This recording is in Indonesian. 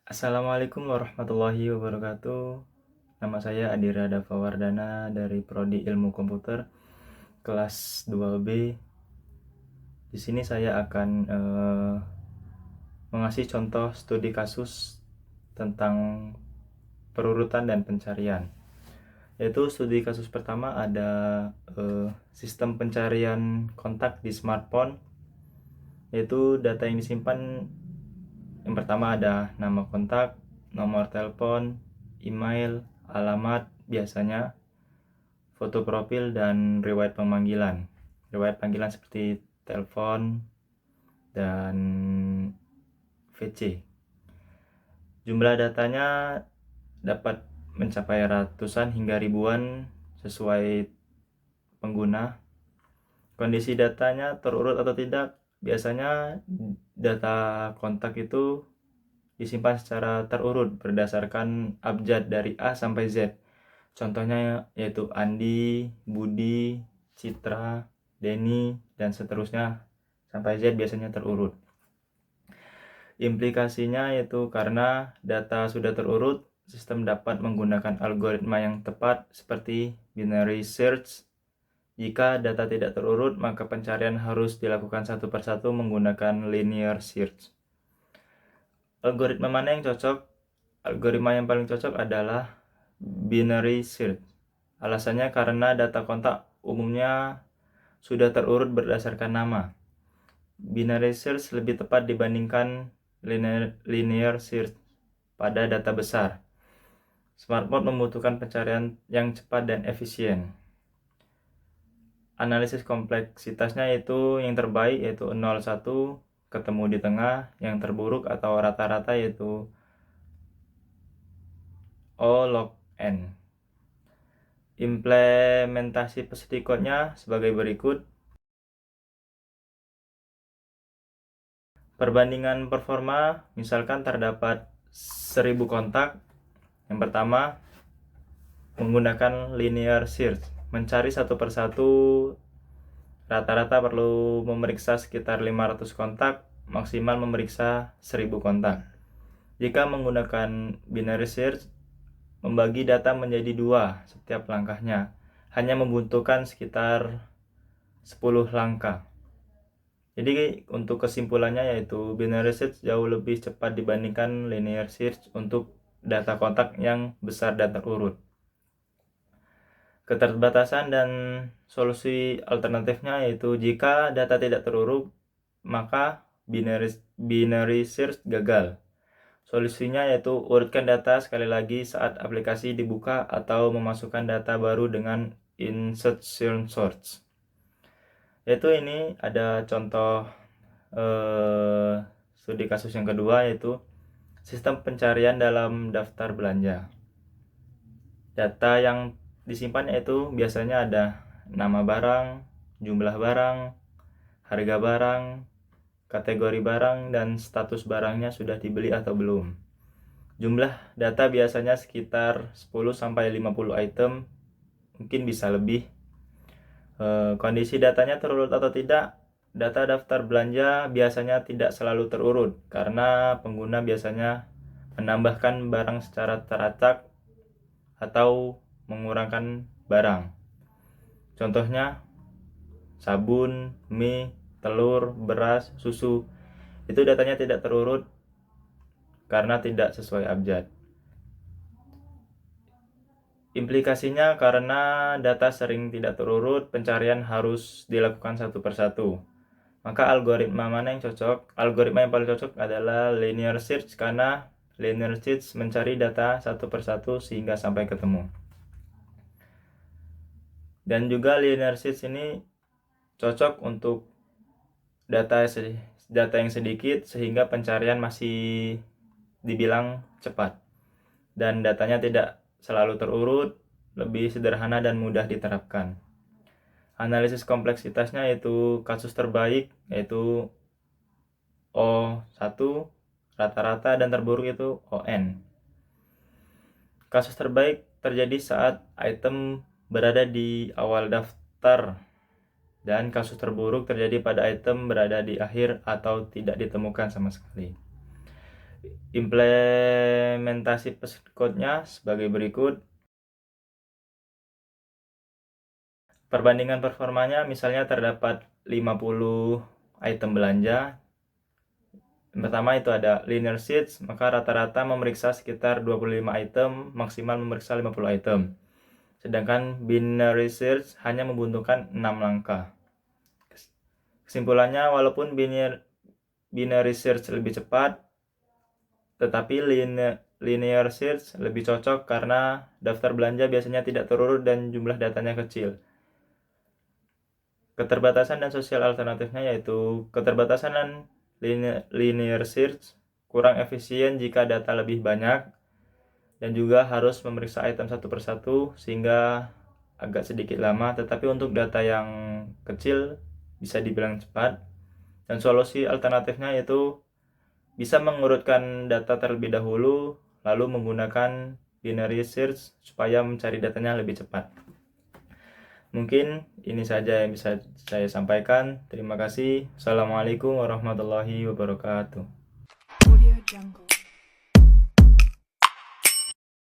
Assalamualaikum warahmatullahi wabarakatuh. Nama saya Adira Dava Wardana dari Prodi Ilmu Komputer kelas 2B. Di sini saya akan mengasih contoh studi kasus tentang perurutan dan pencarian. Yaitu studi kasus pertama ada sistem pencarian kontak di smartphone, yaitu data yang disimpan. Yang pertama ada nama kontak, nomor telepon, email, alamat biasanya, foto profil, dan riwayat pemanggilan. Riwayat panggilan seperti telepon dan VC. Jumlah datanya dapat mencapai ratusan hingga ribuan sesuai pengguna. Kondisi datanya terurut atau tidak, biasanya data kontak itu disimpan secara terurut berdasarkan abjad dari A sampai Z. Contohnya yaitu Andi, Budi, Citra, Denny, dan seterusnya sampai Z biasanya terurut. Implikasinya yaitu karena data sudah terurut, sistem dapat menggunakan algoritma yang tepat seperti binary search. Jika data tidak terurut, maka pencarian harus dilakukan satu persatu menggunakan linear search. Algoritma mana yang cocok? Algoritma yang paling cocok adalah binary search. Alasannya karena data kontak umumnya sudah terurut berdasarkan nama. Binary search lebih tepat dibandingkan linear search pada data besar. Smartphone membutuhkan pencarian yang cepat dan efisien. Analisis kompleksitasnya yaitu yang terbaik yaitu 0,1, ketemu di tengah, yang terburuk atau rata-rata yaitu O log n. Implementasi pseudocode-nya sebagai berikut. Perbandingan performa, misalkan terdapat 1000 kontak. Yang pertama, menggunakan linear search, mencari satu persatu, rata-rata perlu memeriksa sekitar 500 kontak, maksimal memeriksa 1000 kontak. Jika menggunakan binary search, membagi data menjadi dua setiap langkahnya, hanya membutuhkan sekitar 10 langkah. Jadi untuk kesimpulannya yaitu binary search jauh lebih cepat dibandingkan linear search untuk data kontak yang besar dan terurut. Keterbatasan dan solusi alternatifnya yaitu jika data tidak terurut, maka binary search gagal. Solusinya yaitu urutkan data sekali lagi saat aplikasi dibuka atau memasukkan data baru dengan insertion search. Yaitu ini ada contoh studi kasus yang kedua yaitu sistem pencarian dalam daftar belanja. Data yang disimpan yaitu biasanya ada nama barang, jumlah barang, harga barang, kategori barang, dan status barangnya sudah dibeli atau belum. Jumlah data biasanya sekitar 10-50 item, mungkin bisa lebih. Kondisi datanya terurut atau tidak, data daftar belanja biasanya tidak selalu terurut karena pengguna biasanya menambahkan barang secara teracak atau mengurangkan barang. Contohnya sabun, mie, telur, beras, susu. Itu datanya tidak terurut karena tidak sesuai abjad. Implikasinya karena data sering tidak terurut, pencarian harus dilakukan satu persatu. Maka algoritma mana yang cocok? Algoritma yang paling cocok adalah linear search karena linear search mencari data satu persatu sehingga sampai ketemu. Dan juga linear search ini cocok untuk data yang sedikit sehingga pencarian masih dibilang cepat. Dan datanya tidak selalu terurut, lebih sederhana dan mudah diterapkan. Analisis kompleksitasnya yaitu kasus terbaik yaitu O1, rata-rata, dan terburuk itu ON. Kasus terbaik terjadi saat item berada di awal daftar dan kasus terburuk terjadi pada item berada di akhir atau tidak ditemukan sama sekali. Implementasi code-nya sebagai berikut. Perbandingan performanya misalnya terdapat 50 item belanja. Yang pertama itu ada linear search, maka rata-rata memeriksa sekitar 25 item, maksimal memeriksa 50 item. Sedangkan binary search hanya membutuhkan 6 langkah. Kesimpulannya, walaupun binary search lebih cepat, tetapi linear search lebih cocok karena daftar belanja biasanya tidak terurut dan jumlah datanya kecil. Keterbatasan dan sosial alternatifnya yaitu keterbatasan dan linear search kurang efisien jika data lebih banyak dan juga harus memeriksa item satu persatu sehingga agak sedikit lama, tetapi untuk data yang kecil bisa dibilang cepat. Dan solusi alternatifnya yaitu bisa mengurutkan data terlebih dahulu lalu menggunakan binary search supaya mencari datanya lebih cepat. Mungkin ini saja yang bisa saya sampaikan. Terima kasih. Assalamualaikum warahmatullahi wabarakatuh.